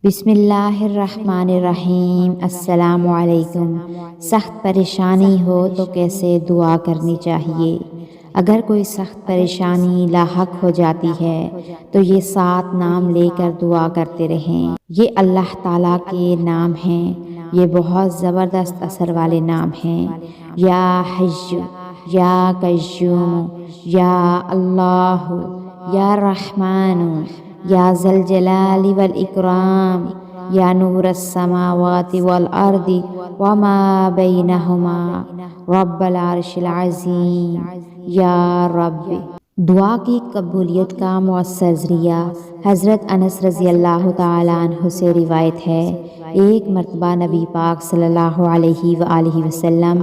بسم اللہ الرحمن الرحیم۔ السلام علیکم۔ سخت پریشانی ہو تو کیسے دعا کرنی چاہیے؟ اگر کوئی سخت پریشانی لاحق ہو جاتی ہے تو یہ 7 نام لے کر دعا کرتے رہیں۔ یہ اللہ تعالیٰ کے نام ہیں۔ یہ بہت زبردست اثر والے نام ہیں۔ یا حی، یا قیوم، یا اللہ، یا رحمان، یا ذی الجلال والاکرام، یا نور السماوات والارض وما بینہما، رب العرش العظیم، یا رب۔ دعا کی قبولیت کا مؤثر ذریعہ حضرت انس رضی اللہ تعالیٰ عنہ سے روایت ہے، ایک مرتبہ نبی پاک صلی اللہ علیہ وآلہ وسلم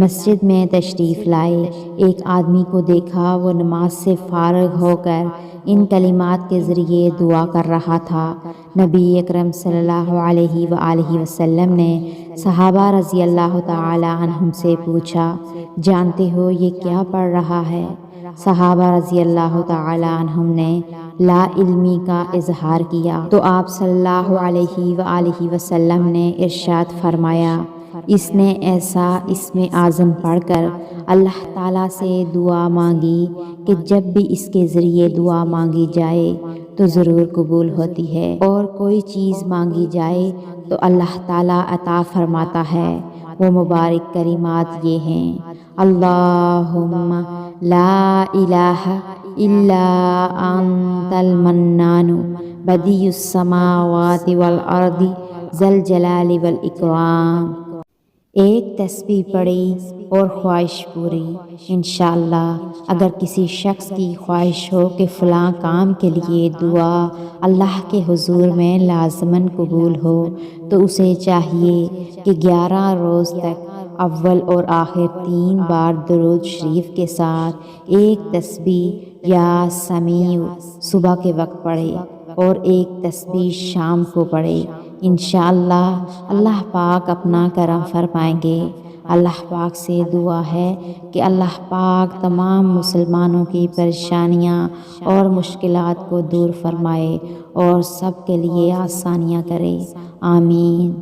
مسجد میں تشریف لائے۔ ایک آدمی کو دیکھا، وہ نماز سے فارغ ہو کر ان کلمات کے ذریعے دعا کر رہا تھا۔ نبی اکرم صلی اللہ علیہ وآلہ وسلم نے صحابہ رضی اللہ تعالیٰ عنہم سے پوچھا، جانتے ہو یہ کیا پڑھ رہا ہے؟ صحابہ رضی اللہ تعالیٰ عنہم نے لا علمی کا اظہار کیا تو آپ صلی اللہ علیہ وآلہ وسلم نے ارشاد فرمایا، اس نے ایسا اسم اعظم پڑھ کر اللہ تعالیٰ سے دعا مانگی کہ جب بھی اس کے ذریعے دعا مانگی جائے تو ضرور قبول ہوتی ہے، اور کوئی چیز مانگی جائے تو اللہ تعالیٰ عطا فرماتا ہے۔ وہ مبارک کلمات یہ ہیں، اللہم لا الہ الا انت المنان بدیع السماوات والارض ذی الجلال والاکرام۔ ایک تسبیح پڑھی اور خواہش پوری۔ انشاءاللہ اگر کسی شخص کی خواہش ہو کہ فلاں کام کے لیے دعا اللہ کے حضور میں لازماً قبول ہو تو اسے چاہیے کہ 11 روز تک اول اور آخر 3 بار درود شریف کے ساتھ ایک تسبیح یا سمیع صبح کے وقت پڑھے اور ایک تسبیح شام کو پڑھے۔ انشاءاللہ اللہ پاک اپنا کرم فرمائیں گے۔ اللہ پاک سے دعا ہے کہ اللہ پاک تمام مسلمانوں کی پریشانیاں اور مشکلات کو دور فرمائے اور سب کے لیے آسانیاں کرے۔ آمین۔